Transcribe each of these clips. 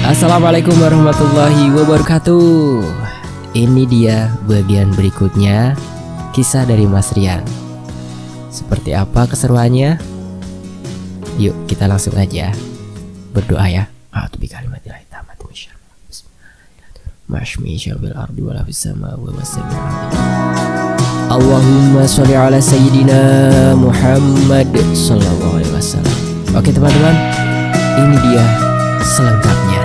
Assalamualaikum warahmatullahi wabarakatuh. Ini dia bagian berikutnya kisah dari Mas Rian. Seperti apa keseruannya? Yuk kita langsung aja berdoa ya. Allahumma sholli ala sayyidina Muhammad sallallahu alaihi wasallam. Oke teman-teman, ini dia selengkapnya.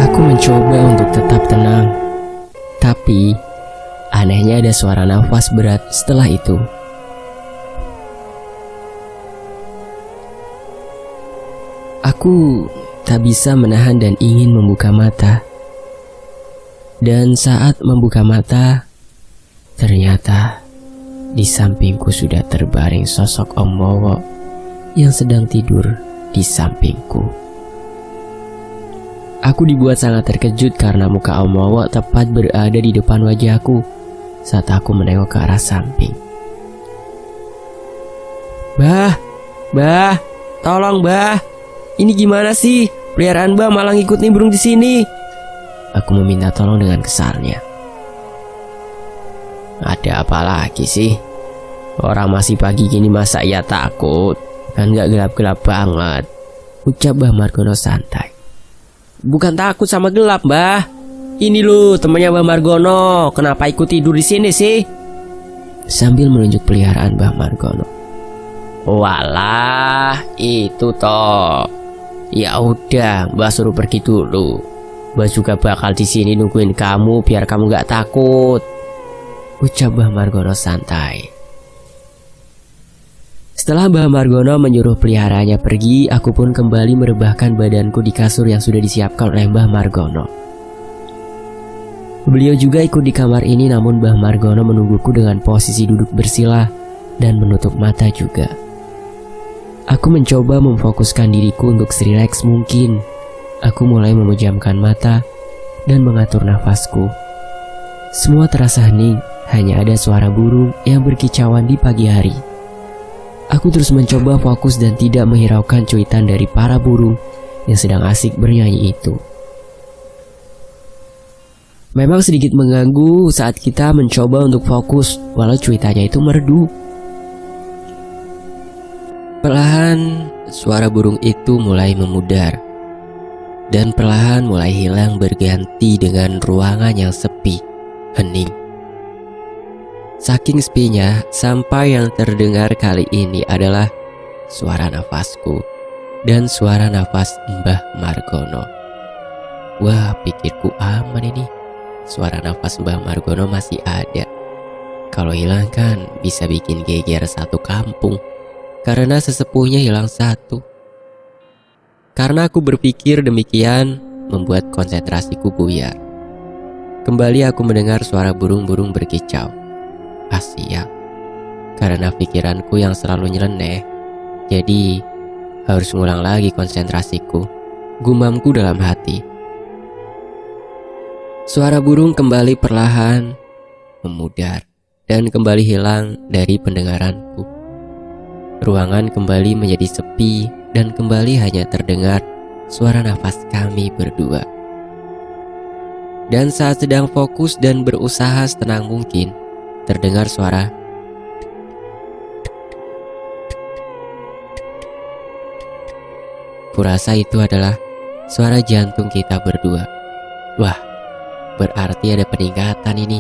Aku mencoba untuk tetap tenang, tapi anehnya ada suara nafas berat setelah itu. Aku tak bisa menahan dan ingin membuka mata. Dan saat membuka mata, ternyata di sampingku sudah terbaring sosok Om Wowo yang sedang tidur di sampingku. Aku dibuat sangat terkejut karena muka Om Wowo tepat berada di depan wajahku saat aku menengok ke arah samping. Bah, tolong bah, ini gimana sih? Peliharaan bah malah ngikut nimbrung di sini. Aku meminta tolong dengan kesalnya. Ada apa lagi sih? Orang masih pagi gini masa ia takut? Kan gak gelap-gelap banget, ucap Bah Margono santai. Bukan takut sama gelap, Mbah. Ini loh temannya Mbah Margono. Kenapa ikut tidur di sini sih? Sambil menunjuk peliharaan Mbah Margono. Walah, itu toh. Ya udah, Mbah suruh pergi dulu. Mbah juga bakal di sini nungguin kamu biar kamu gak takut, ucap Mbah Margono santai. Setelah Mbah Margono menyuruh peliharaannya pergi, aku pun kembali merebahkan badanku di kasur yang sudah disiapkan oleh Mbah Margono. Beliau juga ikut di kamar ini, namun Mbah Margono menungguku dengan posisi duduk bersila dan menutup mata juga. Aku mencoba memfokuskan diriku untuk serileks mungkin. Aku mulai memejamkan mata dan mengatur nafasku. Semua terasa hening, hanya ada suara burung yang berkicauan di pagi hari. Aku terus mencoba fokus dan tidak menghiraukan cuitan dari para burung yang sedang asik bernyanyi itu. Memang sedikit mengganggu saat kita mencoba untuk fokus walau cuitannya itu merdu. Perlahan suara burung itu mulai memudar dan perlahan mulai hilang berganti dengan ruangan yang sepi, hening. Saking sepinya, sampai yang terdengar kali ini adalah suara nafasku dan suara nafas Mbah Margono. Wah, pikirku aman ini. Suara nafas Mbah Margono masih ada. Kalau hilang kan bisa bikin geger satu kampung, karena sesepuhnya hilang satu. Karena aku berpikir demikian, membuat konsentrasiku buyar. Kembali aku mendengar suara burung-burung berkicau. Siap, karena pikiranku yang selalu nyeleneh, jadi harus ngulang lagi konsentrasiku, gumamku dalam hati. Suara burung kembali perlahan memudar dan kembali hilang dari pendengaranku. Ruangan kembali menjadi sepi dan kembali hanya terdengar suara nafas kami berdua. Dan saat sedang fokus dan berusaha setenang mungkin, terdengar suara kurasa itu adalah suara jantung kita berdua. Wah, berarti ada peningkatan ini.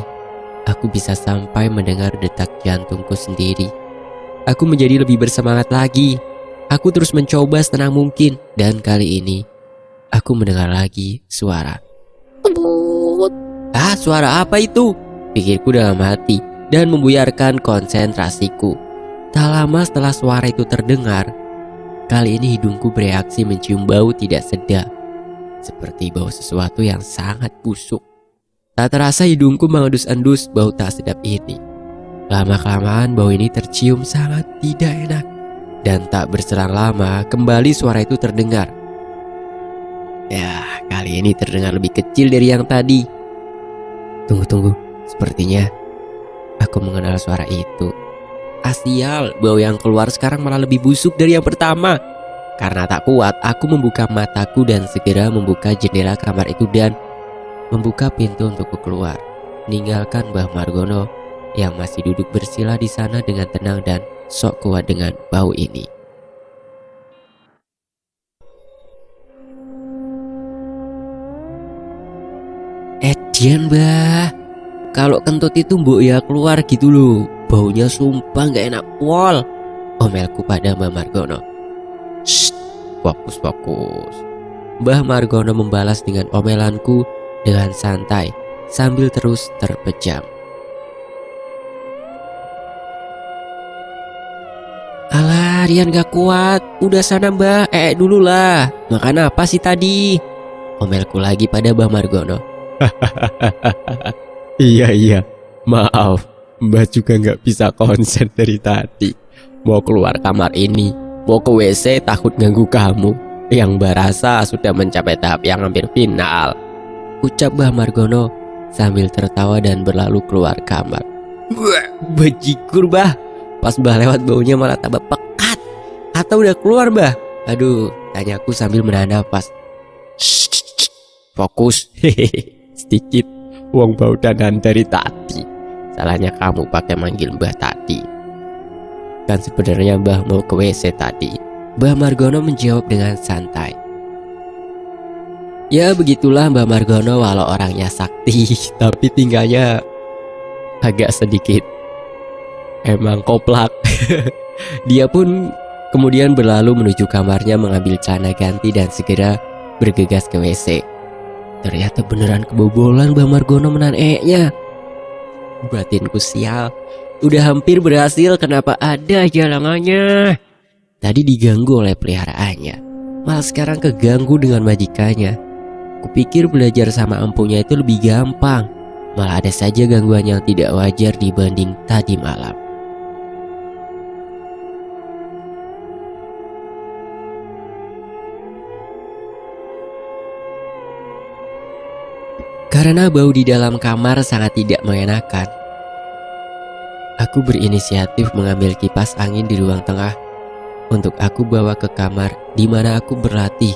Aku bisa sampai mendengar detak jantungku sendiri. Aku menjadi lebih bersemangat lagi. Aku terus mencoba setenang mungkin, dan kali ini aku mendengar lagi suara. Suara apa itu? Pikirku dalam hati dan membuyarkan konsentrasiku. Tak lama setelah suara itu terdengar, kali ini hidungku bereaksi mencium bau tidak sedap, seperti bau sesuatu yang sangat busuk. Tak terasa hidungku mengendus-endus bau tak sedap ini. Lama-kelamaan bau ini tercium sangat tidak enak. Dan tak berselang lama kembali suara itu terdengar. Ya, kali ini terdengar lebih kecil dari yang tadi. Tunggu, sepertinya aku mengenal suara itu. Sial, bau yang keluar sekarang malah lebih busuk dari yang pertama. Karena tak kuat, aku membuka mataku dan segera membuka jendela kamar itu dan membuka pintu untuk keluar, meninggalkan Mbah Margono yang masih duduk bersila di sana dengan tenang dan sok kuat dengan bau ini. Edian Mbah, kalau kentut itu mbok ya keluar gitu loh. Baunya sumpah gak enak pol, omelku pada Mbah Margono. Shh, fokus. Mbah Margono membalas dengan omelanku dengan santai sambil terus terpejam. Alah, Rian gak kuat. Udah sana Mbah, dulu lah. Makan apa sih tadi? Omelku lagi pada Mbah Margono. Iya, maaf, Mbah juga gak bisa konsen dari tadi. Mau keluar kamar ini, mau ke WC takut ganggu kamu. Yang Mbah rasa sudah mencapai tahap yang hampir final, ucap Mbah Margono sambil tertawa dan berlalu keluar kamar. Bajigur Mbah, pas Mbah lewat baunya malah tambah pekat. Atau udah keluar Mbah? Aduh, tanyaku sambil menahan nafas. Fokus, sedikit uang bau danan dari tadi. Salahnya kamu pakai manggil Mbah tadi. Kan sebenarnya Mbah mau ke WC tadi. Mbah Margono menjawab dengan santai. Ya begitulah Mbah Margono, walau orangnya sakti tapi tinggalnya agak sedikit emang koplak. Dia pun kemudian berlalu menuju kamarnya mengambil celana ganti dan segera bergegas ke WC. Ternyata beneran kebobolan Mbah Margono menahan nya. Batinku sial, udah hampir berhasil, kenapa ada aja halangannya. Tadi diganggu oleh peliharaannya, malah sekarang keganggu dengan majikannya. Kupikir belajar sama empunya itu lebih gampang, malah ada saja gangguan yang tidak wajar dibanding tadi malam. Karena bau di dalam kamar sangat tidak mengenakan, aku berinisiatif mengambil kipas angin di ruang tengah untuk aku bawa ke kamar di mana aku berlatih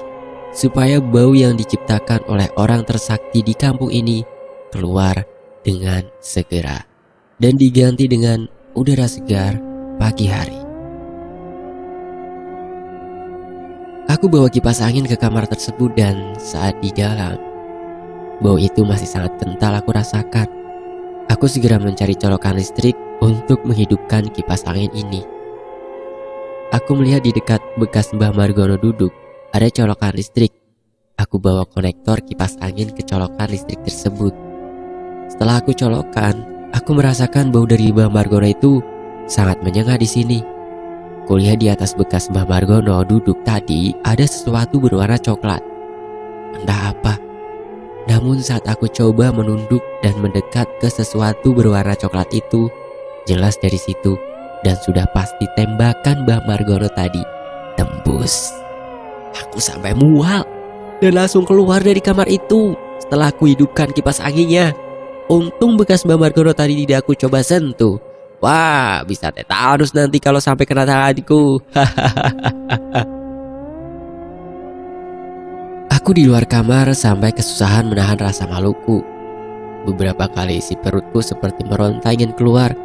supaya bau yang diciptakan oleh orang tersakti di kampung ini keluar dengan segera dan diganti dengan udara segar pagi hari. Aku bawa kipas angin ke kamar tersebut dan saat di dalam, bau itu masih sangat kental aku rasakan. Aku segera mencari colokan listrik untuk menghidupkan kipas angin ini. Aku melihat di dekat bekas Mbah Margono duduk ada colokan listrik. Aku bawa konektor kipas angin ke colokan listrik tersebut. Setelah aku colokkan, aku merasakan bau dari Mbah Margono itu sangat menyengat di sini. Kulihat di atas bekas Mbah Margono duduk tadi ada sesuatu berwarna coklat. Entah apa. Namun saat aku coba menunduk dan mendekat ke sesuatu berwarna coklat itu, jelas dari situ dan sudah pasti tembakan Mbah Margono tadi tembus. Aku sampai mual dan langsung keluar dari kamar itu setelah aku hidupkan kipas anginnya. Untung bekas Mbah Margono tadi tidak aku coba sentuh. Wah, bisa tetanus nanti kalau sampai kena tanganku. Aku di luar kamar sampai kesusahan menahan rasa maluku. Beberapa kali isi perutku seperti meronta ingin keluar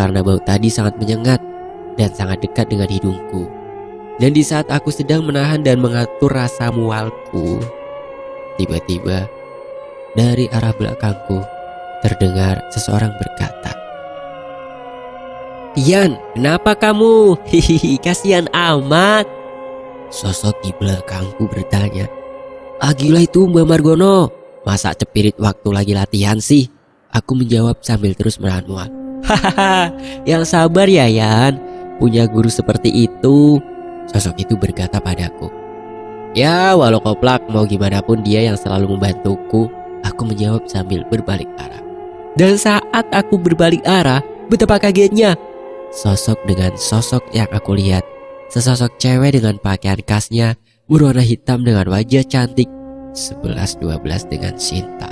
karena bau tadi sangat menyengat dan sangat dekat dengan hidungku. Dan di saat aku sedang menahan dan mengatur rasa mualku, tiba-tiba dari arah belakangku terdengar seseorang berkata, "Ian, kenapa kamu? Hihihi, kasihan amat." Sosok di belakangku bertanya, Gila itu Mbah Margono, masa cepirit waktu lagi latihan sih?" Aku menjawab sambil terus menahan mual. "Hahaha, yang sabar ya Yan, punya guru seperti itu." Sosok itu berkata padaku. "Ya walau koplak, mau gimana pun dia yang selalu membantuku." Aku menjawab sambil berbalik arah. Dan saat aku berbalik arah, Betapa kagetnya. Sosok dengan sosok yang aku lihat. Sesosok cewek dengan pakaian khasnya berwarna hitam dengan wajah cantik 11-12 dengan Sinta.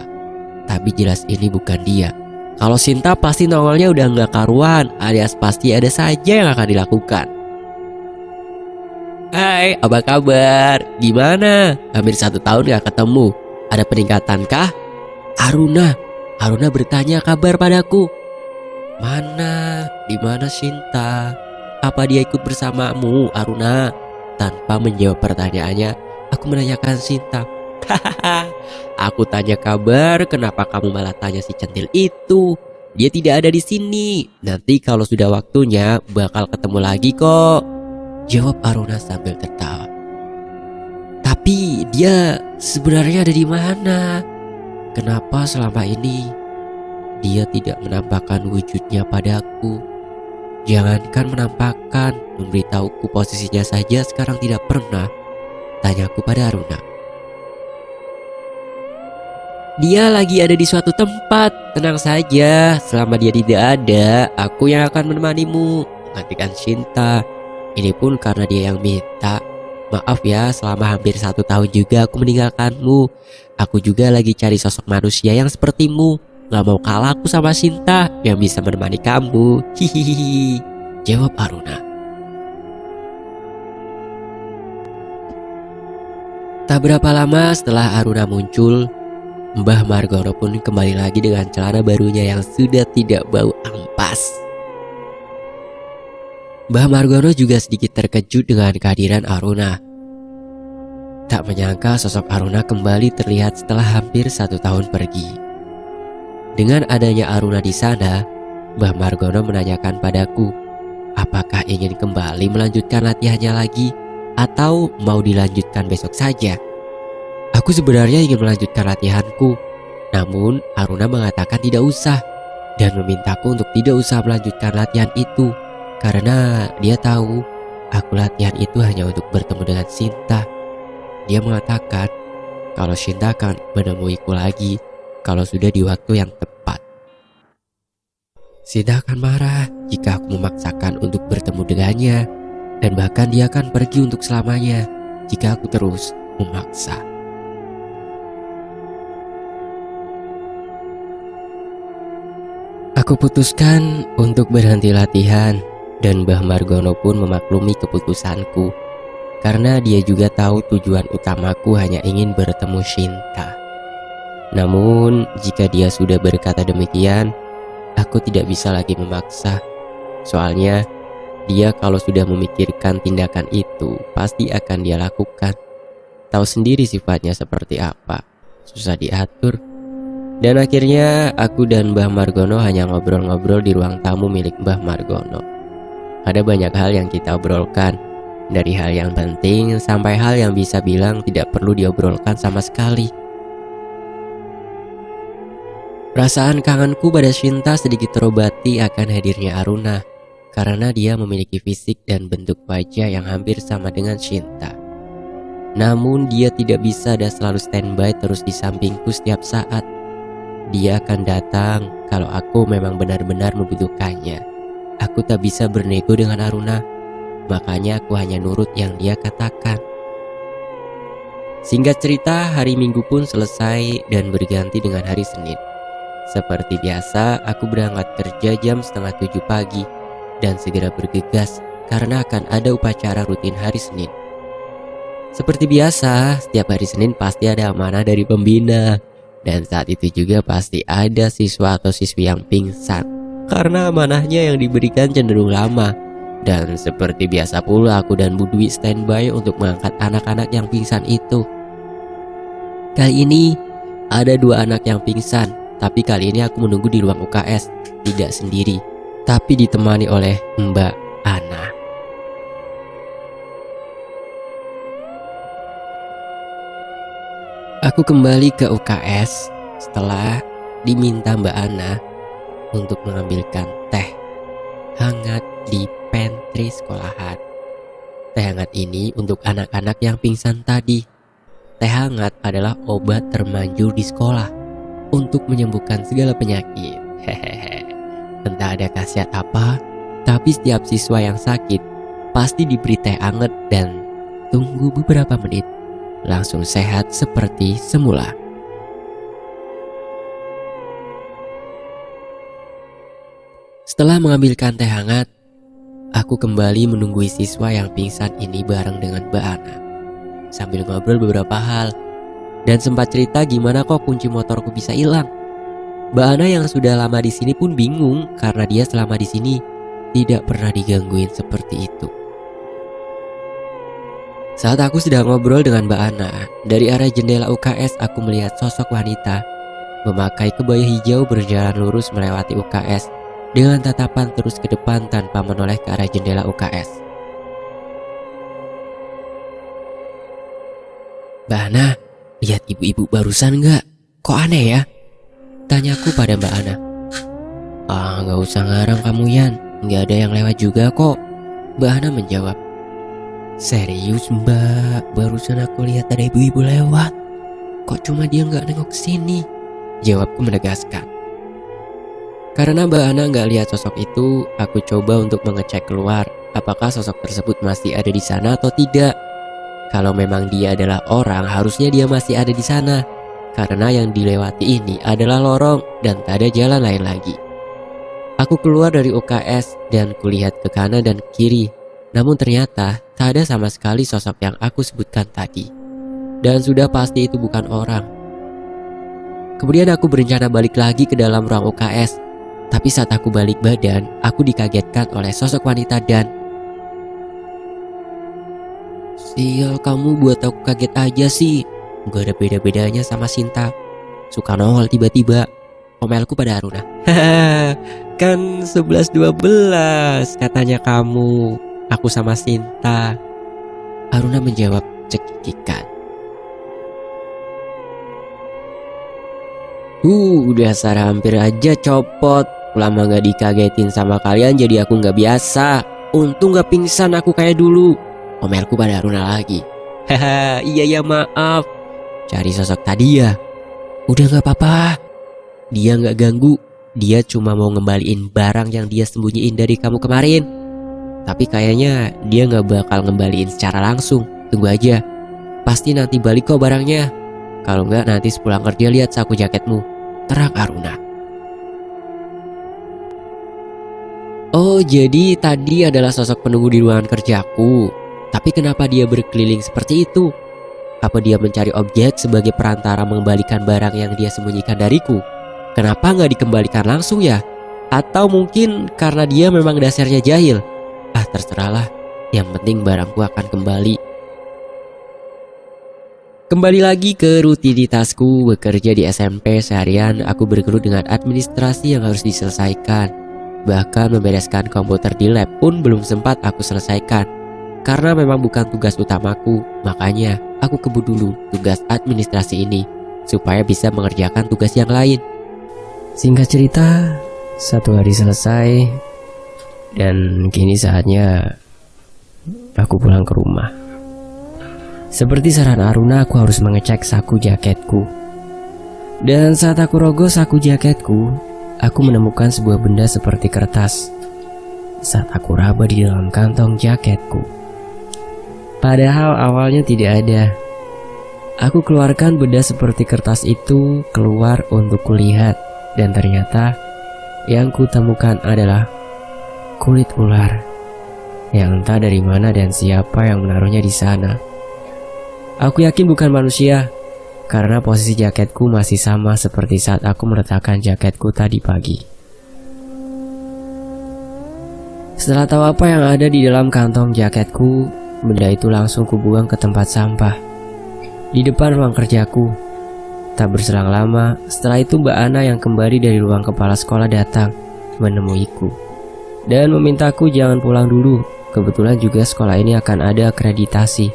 Tapi jelas ini bukan dia. Kalau Sinta pasti nongolnya udah nggak karuan, alias pasti ada saja yang akan dilakukan. Hai, apa kabar? Gimana? Hampir 1 tahun gak ketemu. Ada peningkatan kah? Aruna bertanya kabar padaku. Mana? Di mana Sinta? Apa dia ikut bersamamu, Aruna? Tanpa menjawab pertanyaannya, aku menanyakan Sinta. Hahaha, aku tanya kabar, kenapa kamu malah tanya si centil itu? Dia tidak ada di sini. Nanti kalau sudah waktunya bakal ketemu lagi kok, jawab Aruna sambil tertawa. Tapi dia sebenarnya ada di mana? Kenapa selama ini dia tidak menampakkan wujudnya padaku? Jangankan menampakkan, memberitahuku posisinya saja sekarang tidak pernah, tanyaku pada Aruna. Dia lagi ada di suatu tempat, tenang saja. Selama dia tidak ada, aku yang akan menemanimu, menggantikan Sinta. Ini pun karena dia yang minta. Maaf ya, selama hampir 1 tahun juga aku meninggalkanmu. Aku juga lagi cari sosok manusia yang sepertimu. Gak mau kalah aku sama Sinta yang bisa menemani kamu. Hihihi, jawab Aruna. Tak berapa lama setelah Aruna muncul, Mbah Margono pun kembali lagi dengan celana barunya yang sudah tidak bau ampas. Mbah Margono juga sedikit terkejut dengan kehadiran Aruna. Tak menyangka sosok Aruna kembali terlihat setelah hampir 1 tahun pergi. Dengan adanya Aruna di sana, Mbah Margono menanyakan padaku, apakah ingin kembali melanjutkan latihannya lagi atau mau dilanjutkan besok saja? Aku sebenarnya ingin melanjutkan latihanku, namun Aruna mengatakan tidak usah dan memintaku untuk tidak usah melanjutkan latihan itu karena dia tahu aku latihan itu hanya untuk bertemu dengan Sinta. Dia mengatakan kalau Sinta akan menemuiku lagi kalau sudah di waktu yang tepat. Sinta akan marah jika aku memaksakan untuk bertemu dengannya, dan bahkan dia akan pergi untuk selamanya jika aku terus memaksa. Aku putuskan untuk berhenti latihan, dan Mbah Margono pun memaklumi keputusanku karena dia juga tahu tujuan utamaku hanya ingin bertemu Sinta. Namun jika dia sudah berkata demikian, aku tidak bisa lagi memaksa. Soalnya dia kalau sudah memikirkan tindakan itu pasti akan dia lakukan. Tahu sendiri sifatnya seperti apa, susah diatur. Dan akhirnya aku dan Mbah Margono hanya ngobrol-ngobrol di ruang tamu milik Mbah Margono. Ada banyak hal yang kita obrolkan, dari hal yang penting sampai hal yang bisa bilang tidak perlu diobrolkan sama sekali. Perasaan kangenku pada Sinta sedikit terobati akan hadirnya Aruna, karena dia memiliki fisik dan bentuk wajah yang hampir sama dengan Sinta. Namun dia tidak bisa dan selalu standby terus di sampingku setiap saat. Dia akan datang kalau aku memang benar-benar membutuhkannya. Aku tak bisa bernego dengan Aruna, makanya aku hanya nurut yang dia katakan. Singkat cerita, hari Minggu pun selesai dan berganti dengan hari Senin. Seperti biasa, aku berangkat kerja jam 6:30 pagi dan segera bergegas karena akan ada upacara rutin hari Senin. Seperti biasa, setiap hari Senin pasti ada amanah dari pembina. Dan saat itu juga pasti ada siswa atau siswi yang pingsan karena amanahnya yang diberikan cenderung lama. Dan seperti biasa pula aku dan Bu Dwi standby untuk mengangkat anak-anak yang pingsan itu. Kali ini ada 2 anak yang pingsan, tapi kali ini aku menunggu di ruang UKS, tidak sendiri, tapi ditemani oleh Mbak Ana. Aku kembali ke UKS setelah diminta Mbak Ana untuk mengambilkan teh hangat di pantry sekolahan. Teh hangat ini untuk anak-anak yang pingsan tadi. Teh hangat adalah obat termanjur di sekolah untuk menyembuhkan segala penyakit. Hehehe. Entah ada khasiat apa, tapi setiap siswa yang sakit pasti diberi teh anget dan tunggu beberapa menit langsung sehat seperti semula. Setelah mengambilkan teh hangat, aku kembali menunggui siswa yang pingsan ini bareng dengan Mbak Ana. Sambil ngobrol beberapa hal dan sempat cerita gimana kok kunci motorku bisa hilang. Mbak Ana yang sudah lama di sini pun bingung karena dia selama di sini tidak pernah digangguin seperti itu. Saat aku sedang ngobrol dengan Mbak Ana, dari arah jendela UKS aku melihat sosok wanita memakai kebaya hijau berjalan lurus melewati UKS dengan tatapan terus ke depan tanpa menoleh ke arah jendela UKS. "Mbak Ana, lihat ibu-ibu barusan nggak? Kok aneh ya?" tanyaku pada Mbak Ana. Nggak usah ngarang kamu Yan, nggak ada yang lewat juga kok," Mbak Ana menjawab. "Serius Mbak, barusan aku lihat ada ibu-ibu lewat. Kok cuma dia nggak nengok ke sini?" jawabku menegaskan. Karena Mbak Ana nggak lihat sosok itu, aku coba untuk mengecek keluar apakah sosok tersebut masih ada di sana atau tidak. Kalau memang dia adalah orang, harusnya dia masih ada di sana. Karena yang dilewati ini adalah lorong dan tak ada jalan lain lagi. Aku keluar dari UKS dan kulihat ke kanan dan kiri. Namun ternyata tak ada sama sekali sosok yang aku sebutkan tadi. Dan sudah pasti itu bukan orang. Kemudian aku berencana balik lagi ke dalam ruang UKS. Tapi saat aku balik badan, aku dikagetkan oleh sosok wanita dan "Sial, kamu buat aku kaget aja sih. Gak ada beda-bedanya sama Sinta. Suka nongol tiba-tiba," omelku pada Aruna. "Hahaha, kan 11-12 katanya kamu. Aku sama Sinta," Aruna menjawab cekikikan. Dasar hampir aja copot. Lama gak dikagetin sama kalian jadi aku gak biasa. Untung gak pingsan aku kayak dulu," omelku pada Aruna lagi. "Haha, iya ya maaf. Cari sosok tadi ya. Udah gak apa-apa. Dia gak ganggu. Dia cuma mau ngembaliin barang yang dia sembunyiin dari kamu kemarin. Tapi kayaknya dia gak bakal ngembaliin secara langsung. Tunggu aja. Pasti nanti balik kok barangnya. Kalau enggak nanti sepulang kerja lihat saku jaketmu," terang Aruna. Oh, jadi tadi adalah sosok penunggu di ruangan kerjaku. Tapi kenapa dia berkeliling seperti itu? Apa dia mencari objek sebagai perantara mengembalikan barang yang dia sembunyikan dariku? Kenapa nggak dikembalikan langsung ya? Atau mungkin karena dia memang dasarnya jahil? Terserahlah. Yang penting barangku akan kembali. Kembali lagi ke rutinitasku bekerja di SMP. Seharian aku bergelut dengan administrasi yang harus diselesaikan. Bahkan membereskan komputer di lab pun belum sempat aku selesaikan. Karena memang bukan tugas utamaku, makanya aku kebut dulu tugas administrasi ini supaya bisa mengerjakan tugas yang lain. Singkat cerita, satu hari selesai dan kini saatnya aku pulang ke rumah. Seperti saran Aruna, aku harus mengecek saku jaketku. Dan saat aku rogoh saku jaketku, aku menemukan sebuah benda seperti kertas. Saat aku raba di dalam kantong jaketku, padahal awalnya tidak ada. Aku keluarkan benda seperti kertas itu keluar untuk kulihat. Dan ternyata yang kutemukan adalah kulit ular yang entah dari mana dan siapa yang menaruhnya di sana. Aku yakin bukan manusia, karena posisi jaketku masih sama seperti saat aku meletakkan jaketku tadi pagi. Setelah tahu apa yang ada di dalam kantong jaketku, benda itu langsung kubuang ke tempat sampah di depan ruang kerjaku. Tak berselang lama, setelah itu Mbak Ana yang kembali dari ruang kepala sekolah datang menemuiku dan memintaku jangan pulang dulu. Kebetulan juga sekolah ini akan ada akreditasi.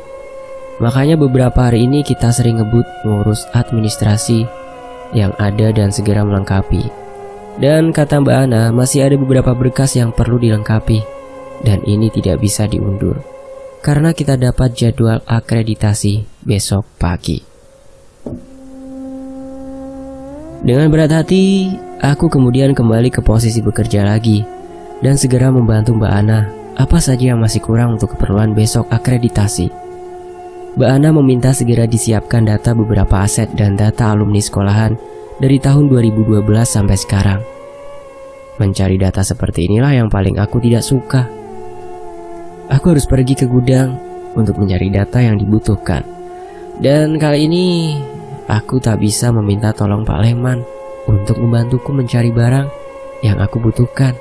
Makanya beberapa hari ini kita sering ngebut ngurus administrasi yang ada dan segera melengkapi. Dan kata Mbak Ana, masih ada beberapa berkas yang perlu dilengkapi. Dan ini tidak bisa diundur karena kita dapat jadwal akreditasi besok pagi. Dengan berat hati, Aku kemudian kembali ke posisi bekerja lagi dan segera membantu Mbak Ana apa saja yang masih kurang untuk keperluan besok akreditasi. Mbak Ana meminta segera disiapkan data beberapa aset dan data alumni sekolahan dari tahun 2012 sampai sekarang. Mencari data seperti inilah yang paling aku tidak suka. Aku harus pergi ke gudang untuk mencari data yang dibutuhkan. Dan kali ini aku tak bisa meminta tolong Pak Leman untuk membantuku mencari barang yang aku butuhkan,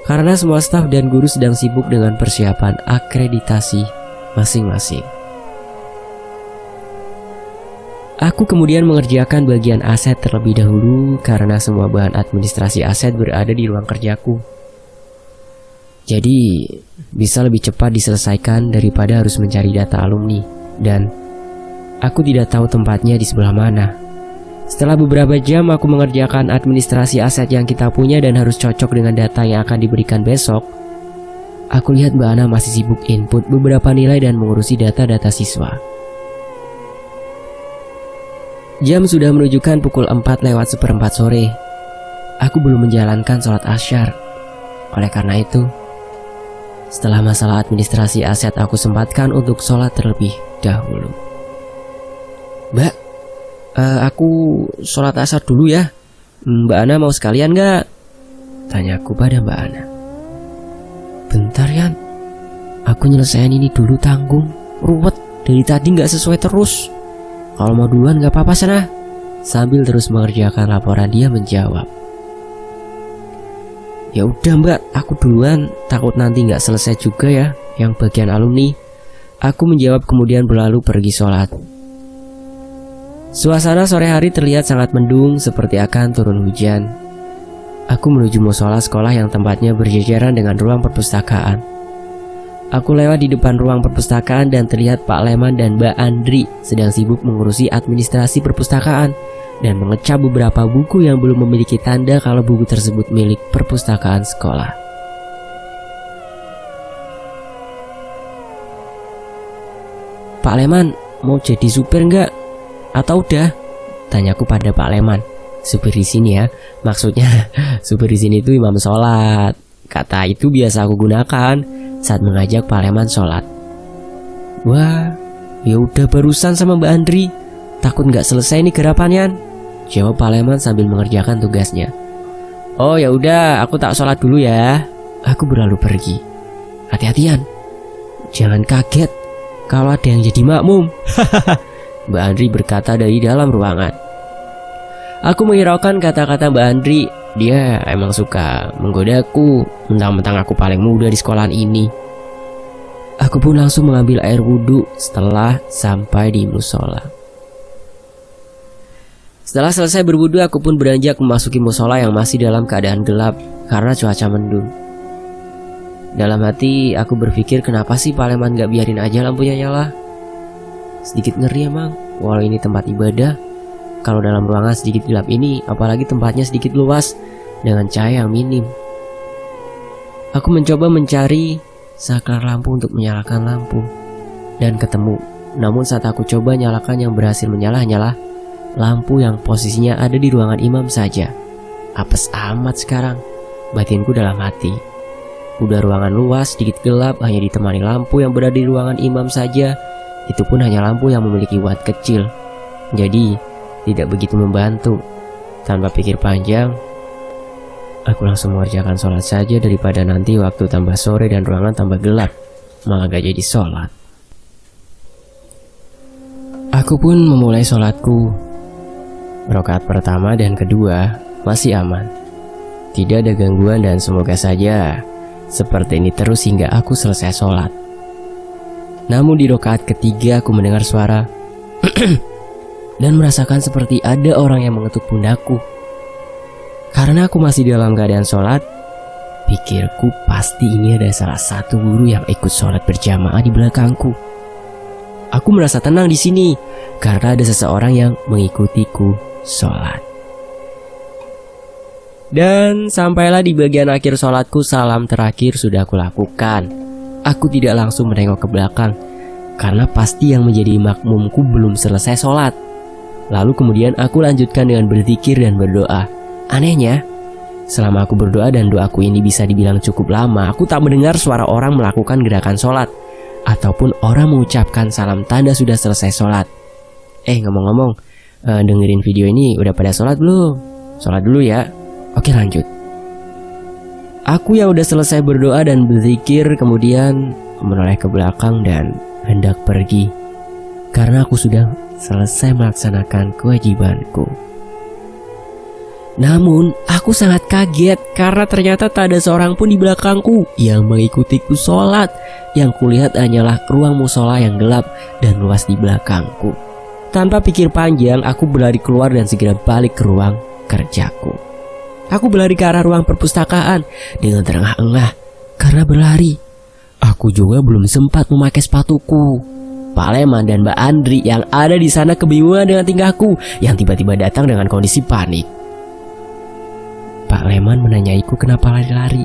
karena semua staf dan guru sedang sibuk dengan persiapan akreditasi masing-masing. Aku kemudian mengerjakan bagian aset terlebih dahulu karena semua bahan administrasi aset berada di ruang kerjaku. Jadi bisa lebih cepat diselesaikan daripada harus mencari data alumni, dan aku tidak tahu tempatnya di sebelah mana. Setelah beberapa jam aku mengerjakan administrasi aset yang kita punya dan harus cocok dengan data yang akan diberikan besok, aku lihat Mbak Ana masih sibuk input beberapa nilai dan mengurusi data-data siswa. Jam sudah menunjukkan pukul 4:04 sore. Aku belum menjalankan sholat asyar. Oleh karena itu, setelah masalah administrasi aset aku sempatkan untuk sholat terlebih dahulu. Mbak, aku sholat asar dulu ya. Mbak Ana mau sekalian gak? Tanyaku pada Mbak Ana. Bentar Yan, aku nyelesain ini dulu, tanggung. Ruwet, dari tadi gak sesuai terus. Kalau mau duluan gak apa-apa sana. Sambil terus mengerjakan laporan dia menjawab. Ya udah Mbak, aku duluan, takut nanti gak selesai juga ya yang bagian alumni. Aku menjawab kemudian berlalu pergi sholat. Suasana sore hari terlihat sangat mendung seperti akan turun hujan. Aku menuju musola sekolah yang tempatnya berjejeran dengan ruang perpustakaan. Aku lewat di depan ruang perpustakaan dan terlihat Pak Leman dan Mbak Andri sedang sibuk mengurusi administrasi perpustakaan dan mengecap beberapa buku yang belum memiliki tanda kalau buku tersebut milik perpustakaan sekolah. Pak Leman, mau jadi supir nggak? Atau udah? Tanyaku pada Pak Leman. Supir di sini ya, maksudnya supir di sini itu imam sholat. Kata itu biasa aku gunakan saat mengajak Pak Leman sholat. Wah, ya udah barusan sama Mbak Andri. Takut nggak selesai nih garapannya, jawab Pak Leman sambil mengerjakan tugasnya. Oh ya udah, aku tak sholat dulu ya. Aku berlalu pergi. Hati-hatian, jangan kaget kalau ada yang jadi makmum. Mbak Andri berkata dari dalam ruangan. Aku menghiraukan kata-kata Mbak Andri. Dia emang suka menggodaku, mentang-mentang aku paling muda di sekolahan ini. Aku pun langsung mengambil air wudhu setelah sampai di musola. Setelah selesai berwudhu, aku pun beranjak memasuki musola yang masih dalam keadaan gelap karena cuaca mendung. Dalam hati aku berpikir, kenapa sih Pak Leman gak biarin aja lampunya nyala? Sedikit ngeri emang, walau ini tempat ibadah. Kalau dalam ruangan sedikit gelap ini, apalagi tempatnya sedikit luas dengan cahaya yang minim. Aku mencoba mencari saklar lampu untuk menyalakan lampu dan ketemu. Namun saat aku coba nyalakan, yang berhasil menyala hanyalah lampu yang posisinya ada di ruangan imam saja. Apes amat sekarang, batinku dalam hati. Udah ruangan luas, sedikit gelap, hanya ditemani lampu yang berada di ruangan imam saja. Itu pun hanya lampu yang memiliki watt kecil. Jadi tidak begitu membantu. Tanpa pikir panjang, aku langsung mengerjakan sholat saja daripada nanti waktu tambah sore dan ruangan tambah gelap, malah gak jadi sholat. Aku pun memulai sholatku. Rakaat pertama dan kedua masih aman. Tidak ada gangguan dan semoga saja seperti ini terus hingga aku selesai sholat. Namun di rakaat ketiga aku mendengar suara dan merasakan seperti ada orang yang mengetuk pundakku. Karena aku masih dalam keadaan sholat, pikirku pasti ini ada salah satu guru yang ikut sholat berjamaah di belakangku. Aku merasa tenang di sini karena ada seseorang yang mengikutiku sholat. Dan sampailah di bagian akhir sholatku, salam terakhir sudah aku lakukan. Aku tidak langsung menengok ke belakang karena pasti yang menjadi makmumku belum selesai sholat. Lalu kemudian aku lanjutkan dengan berzikir dan berdoa. Anehnya, selama aku berdoa dan doaku ini bisa dibilang cukup lama, aku tak mendengar suara orang melakukan gerakan sholat ataupun orang mengucapkan salam tanda sudah selesai sholat. Ngomong-ngomong, dengerin video ini udah pada sholat belum? Sholat dulu ya. Oke, lanjut. Aku yang udah selesai berdoa dan berzikir kemudian menoleh ke belakang dan hendak pergi karena aku sudah selesai melaksanakan kewajibanku. Namun, aku sangat kaget karena ternyata tak ada seorang pun di belakangku yang mengikutiku sholat. Yang kulihat hanyalah ruang musola yang gelap dan luas di belakangku. Tanpa pikir panjang, aku berlari keluar dan segera balik ke ruang kerjaku. Aku berlari ke arah ruang perpustakaan dengan terengah-engah karena berlari. Aku juga belum sempat memakai sepatuku. Pak Leman dan Mbak Andri yang ada di sana kebingungan dengan tingkahku yang tiba-tiba datang dengan kondisi panik. Pak Leman menanyaiku kenapa lari-lari.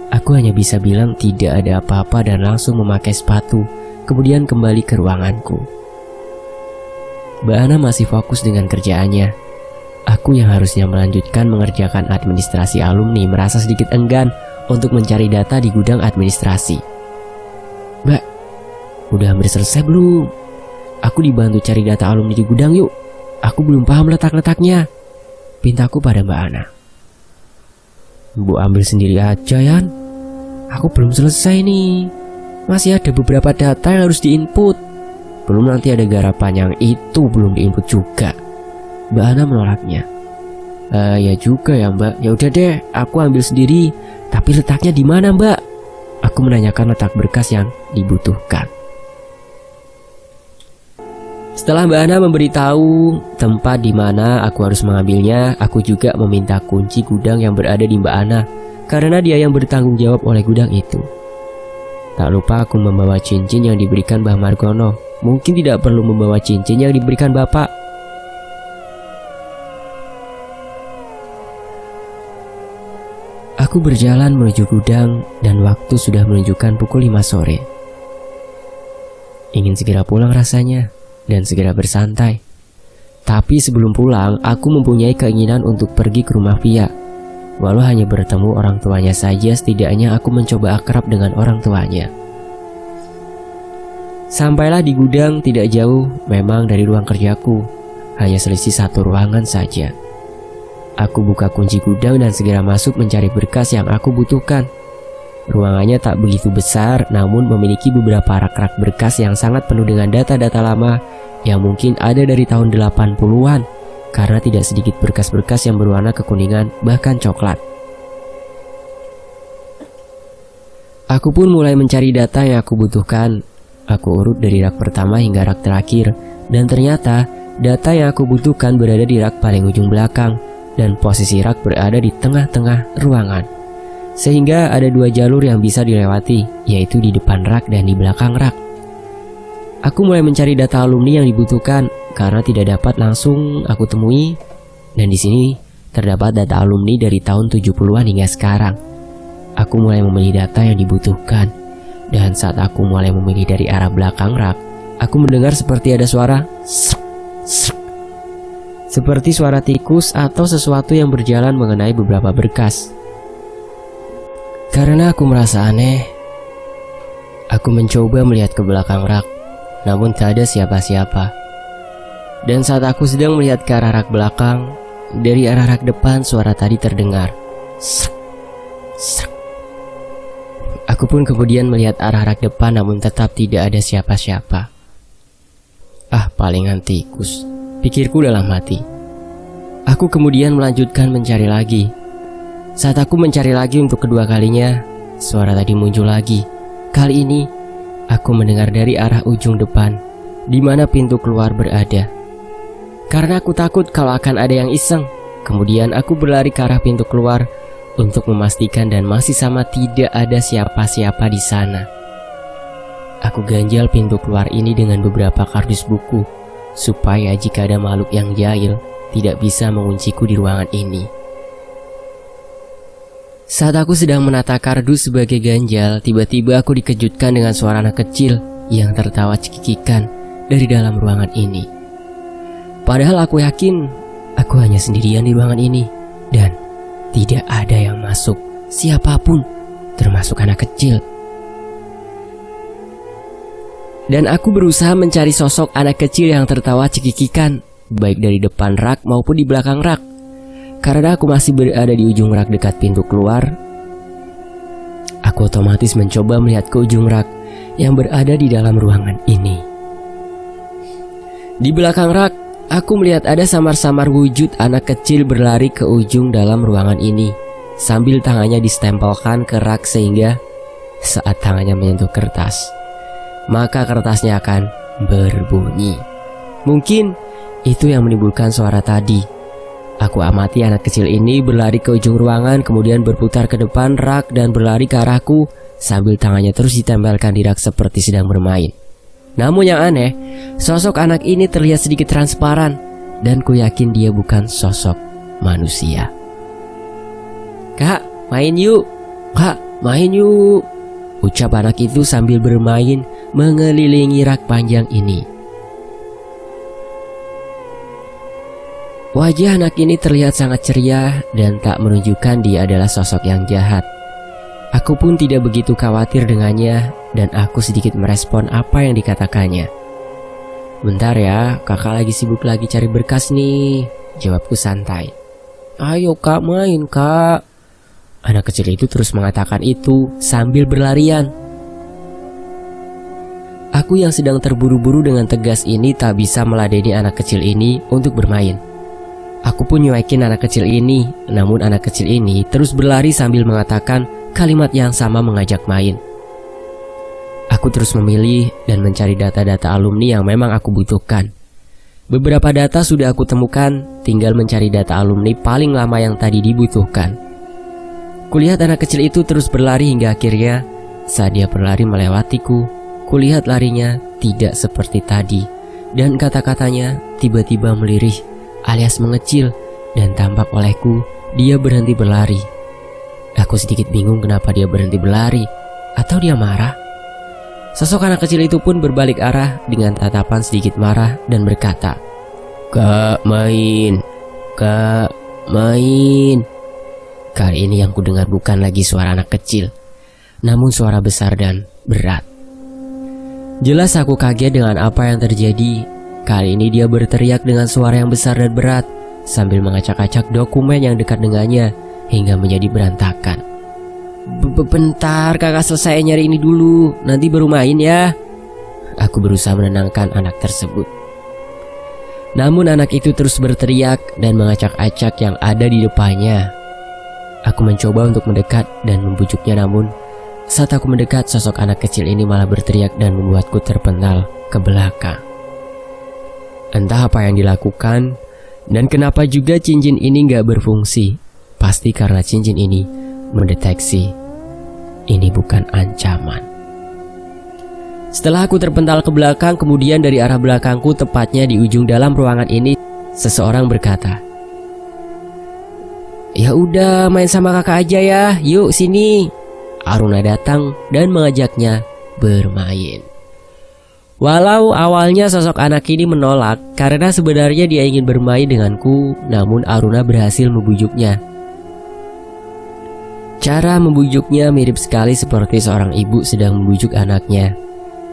Aku hanya bisa bilang tidak ada apa-apa dan langsung memakai sepatu, kemudian kembali ke ruanganku. Mbak Ana masih fokus dengan kerjaannya. Aku yang harusnya melanjutkan mengerjakan administrasi alumni merasa sedikit enggan untuk mencari data di gudang administrasi. Mbak, udah hampir selesai belum? Aku dibantu cari data alumni di gudang yuk. Aku belum paham letak-letaknya, pintaku pada Mbak Ana. Bu ambil sendiri aja Yan. Aku belum selesai nih. Masih ada beberapa data yang harus diinput. Belum nanti ada garapan yang itu belum diinput juga. Mbak Ana menolaknya. Ya juga ya Mbak. Ya udah deh, aku ambil sendiri. Tapi letaknya di mana Mbak? Aku menanyakan letak berkas yang dibutuhkan. Setelah Mbak Ana memberitahu tempat di mana aku harus mengambilnya, aku juga meminta kunci gudang yang berada di Mbak Ana karena dia yang bertanggung jawab oleh gudang itu. Tak lupa aku membawa cincin yang diberikan Mbah Margono. Mungkin tidak perlu membawa cincin yang diberikan Bapak. Aku berjalan menuju gudang dan waktu sudah menunjukkan pukul 5 sore. Ingin segera pulang rasanya dan segera bersantai. Tapi sebelum pulang, aku mempunyai keinginan untuk pergi ke rumah Via. Walau hanya bertemu orang tuanya saja, setidaknya aku mencoba akrab dengan orang tuanya. Sampailah di gudang tidak jauh memang dari ruang kerjaku, hanya selisih satu ruangan saja. Aku buka kunci gudang dan segera masuk mencari berkas yang aku butuhkan. Ruangannya tak begitu besar, namun memiliki beberapa rak-rak berkas yang sangat penuh dengan data-data lama yang mungkin ada dari tahun 80-an, karena tidak sedikit berkas-berkas yang berwarna kekuningan bahkan coklat. Aku pun mulai mencari data yang aku butuhkan. Aku urut dari rak pertama hingga rak terakhir, dan ternyata data yang aku butuhkan berada di rak paling ujung belakang, dan posisi rak berada di tengah-tengah ruangan. Sehingga ada dua jalur yang bisa dilewati, yaitu di depan rak dan di belakang rak. Aku mulai mencari data alumni yang dibutuhkan karena tidak dapat langsung aku temui, dan di sini terdapat data alumni dari tahun 70-an hingga sekarang. Aku mulai memilih data yang dibutuhkan, dan saat aku mulai memilih dari arah belakang rak, aku mendengar seperti ada suara srek, srek. Seperti suara tikus atau sesuatu yang berjalan mengenai beberapa berkas. Karena aku merasa aneh, aku mencoba melihat ke belakang rak, namun tak ada siapa-siapa. Dan saat aku sedang melihat ke arah rak belakang, dari arah rak depan suara tadi terdengar. Srek, srek. Aku pun kemudian melihat arah rak depan, namun tetap tidak ada siapa-siapa. Palingan tikus, pikirku dalam hati. Aku kemudian melanjutkan mencari lagi. Saat aku mencari lagi untuk kedua kalinya, suara tadi muncul lagi. Kali ini, aku mendengar dari arah ujung depan, di mana pintu keluar berada. Karena aku takut kalau akan ada yang iseng, kemudian aku berlari ke arah pintu keluar untuk memastikan dan masih sama tidak ada siapa-siapa di sana. Aku ganjal pintu keluar ini dengan beberapa kardus buku, supaya jika ada makhluk yang jahil, tidak bisa mengunciku di ruangan ini. Saat aku sedang menata kardus sebagai ganjal, tiba-tiba aku dikejutkan dengan suara anak kecil yang tertawa cekikikan dari dalam ruangan ini. Padahal aku yakin aku hanya sendirian di ruangan ini. Dan tidak ada yang masuk, siapapun, termasuk anak kecil. Dan aku berusaha mencari sosok anak kecil yang tertawa cekikikan, baik dari depan rak maupun di belakang rak. Karena aku masih berada di ujung rak dekat pintu keluar, aku otomatis mencoba melihat ke ujung rak yang berada di dalam ruangan ini. Di belakang rak, aku melihat ada samar-samar wujud anak kecil berlari ke ujung dalam ruangan ini, sambil tangannya distempelkan ke rak sehingga saat tangannya menyentuh kertas, maka kertasnya akan berbunyi. Mungkin itu yang menimbulkan suara tadi. Aku amati anak kecil ini berlari ke ujung ruangan, kemudian berputar ke depan rak dan berlari ke arahku sambil tangannya terus ditempelkan di rak seperti sedang bermain. Namun yang aneh, sosok anak ini terlihat sedikit transparan dan ku yakin dia bukan sosok manusia. "Kak, main yuk! Kak, main yuk!" ucap anak itu sambil bermain mengelilingi rak panjang ini. Wajah anak ini terlihat sangat ceria dan tak menunjukkan dia adalah sosok yang jahat. Aku pun tidak begitu khawatir dengannya dan aku sedikit merespon apa yang dikatakannya. "Bentar ya, kakak lagi sibuk lagi cari berkas nih," jawabku santai. "Ayo kak, main kak." Anak kecil itu terus mengatakan itu sambil berlarian. Aku yang sedang terburu-buru dengan tegas ini tak bisa meladeni anak kecil ini untuk bermain. Aku pun nyuekin anak kecil ini, namun anak kecil ini terus berlari sambil mengatakan kalimat yang sama mengajak main. Aku terus memilih dan mencari data-data alumni yang memang aku butuhkan. Beberapa data sudah aku temukan, tinggal mencari data alumni paling lama yang tadi dibutuhkan. Kulihat anak kecil itu terus berlari hingga akhirnya saat dia berlari melewatiku, kulihat larinya tidak seperti tadi dan kata-katanya tiba-tiba melirih alias mengecil dan tampak olehku dia berhenti berlari. Aku sedikit bingung kenapa dia berhenti berlari, atau dia marah. Sosok anak kecil itu pun berbalik arah dengan tatapan sedikit marah dan berkata, "Kak, main. Kak, main." Kali ini yang kudengar bukan lagi suara anak kecil, namun suara besar dan berat. Jelas aku kaget dengan apa yang terjadi. Kali ini dia berteriak dengan suara yang besar dan berat sambil mengacak-acak dokumen yang dekat dengannya hingga menjadi berantakan. Bentar, kakak selesai nyari ini dulu, nanti baru main ya." Aku berusaha menenangkan anak tersebut. Namun anak itu terus berteriak dan mengacak-acak yang ada di depannya. Aku mencoba untuk mendekat dan membujuknya, namun saat aku mendekat, sosok anak kecil ini malah berteriak dan membuatku terpental ke belakang. Entah apa yang dilakukan dan kenapa juga cincin ini gak berfungsi. Pasti karena cincin ini mendeteksi ini bukan ancaman. Setelah aku terpental ke belakang, kemudian dari arah belakangku tepatnya di ujung dalam ruangan ini, seseorang berkata, "Ya udah, main sama kakak aja ya, yuk sini." Aruna datang dan mengajaknya bermain. Walau awalnya sosok anak ini menolak karena sebenarnya dia ingin bermain denganku, namun Aruna berhasil membujuknya. Cara membujuknya mirip sekali seperti seorang ibu sedang membujuk anaknya.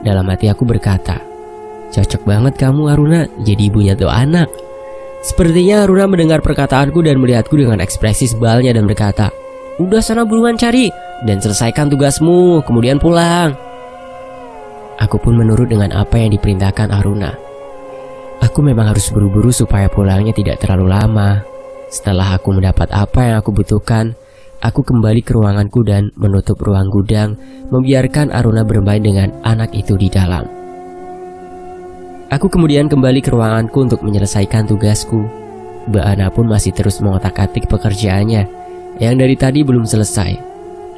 Dalam hati aku berkata, "Cocok banget kamu Aruna jadi ibunya tuh anak." Sepertinya Aruna mendengar perkataanku dan melihatku dengan ekspresi sebalnya dan berkata, "Udah sana buruan cari dan selesaikan tugasmu, kemudian pulang." Aku pun menurut dengan apa yang diperintahkan Aruna. Aku memang harus buru-buru supaya pulangnya tidak terlalu lama. Setelah aku mendapat apa yang aku butuhkan, aku kembali ke ruanganku dan menutup ruang gudang, membiarkan Aruna bermain dengan anak itu di dalam. Aku kemudian kembali ke ruanganku untuk menyelesaikan tugasku. Mbak Ana pun masih terus mengotak-atik pekerjaannya yang dari tadi belum selesai.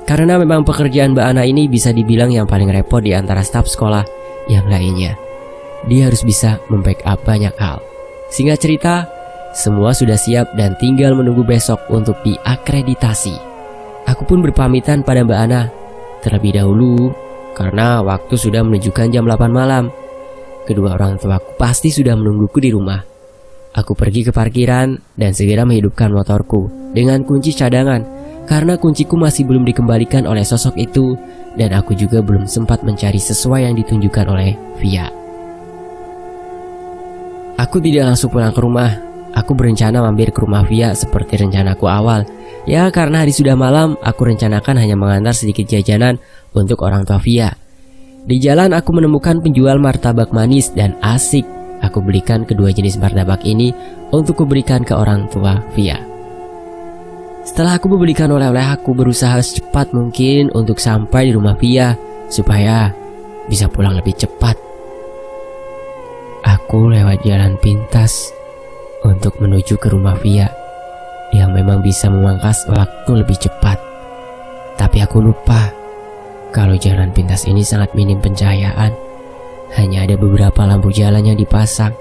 Karena memang pekerjaan Mbak Ana ini bisa dibilang yang paling repot di antara staf sekolah yang lainnya. Dia harus bisa membackup banyak hal. Singkat cerita, semua sudah siap dan tinggal menunggu besok untuk diakreditasi. Aku pun berpamitan pada Mbak Ana terlebih dahulu karena waktu sudah menunjukkan jam 8 malam. Kedua orang tuaku pasti sudah menungguku di rumah. Aku pergi ke parkiran dan segera menghidupkan motorku dengan kunci cadangan karena kunciku masih belum dikembalikan oleh sosok itu dan aku juga belum sempat mencari sesuai yang ditunjukkan oleh Via. Aku tidak langsung pulang ke rumah. Aku berencana mampir ke rumah Via seperti rencanaku awal. Ya, karena hari sudah malam, aku rencanakan hanya mengantar sedikit jajanan untuk orang tua Via. Di jalan aku menemukan penjual martabak manis dan asik. Aku belikan kedua jenis martabak ini untuk kuberikan ke orang tua Via. Setelah aku membelikan oleh-oleh, aku berusaha secepat mungkin untuk sampai di rumah Via supaya bisa pulang lebih cepat. Aku lewat jalan pintas untuk menuju ke rumah Via yang memang bisa memangkas waktu lebih cepat. Tapi aku lupa kalau jalan pintas ini sangat minim pencahayaan. Hanya ada beberapa lampu jalan yang dipasang.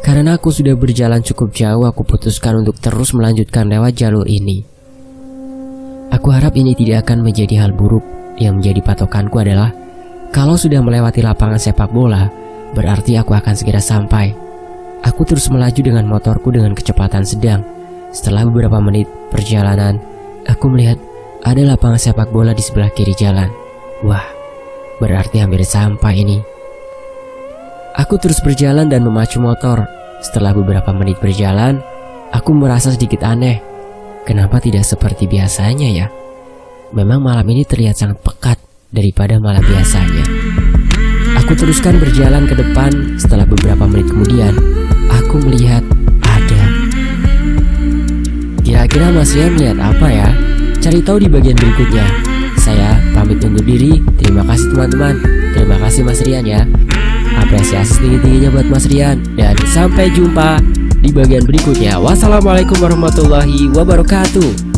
Karena aku sudah berjalan cukup jauh, aku putuskan untuk terus melanjutkan lewat jalur ini. Aku harap ini tidak akan menjadi hal buruk. Yang menjadi patokanku adalah kalau sudah melewati lapangan sepak bola, berarti aku akan segera sampai. Aku terus melaju dengan motorku dengan kecepatan sedang. Setelah beberapa menit perjalanan, aku melihat ada lapangan sepak bola di sebelah kiri jalan. Wah, berarti hampir sampai ini. Aku terus berjalan dan memacu motor. Setelah beberapa menit berjalan, aku merasa sedikit aneh. Kenapa tidak seperti biasanya ya? Memang malam ini terlihat sangat pekat daripada malam biasanya. Aku teruskan berjalan ke depan. Setelah beberapa menit kemudian, aku melihat ada. Kira-kira Mas Rian melihat apa ya? Cari tahu di bagian berikutnya. Saya pamit undur diri. Terima kasih teman-teman. Terima kasih Mas Rian ya. Apresiasi setinggi-tingginya buat Mas Rian. Dan sampai jumpa di bagian berikutnya. Wassalamualaikum warahmatullahi wabarakatuh.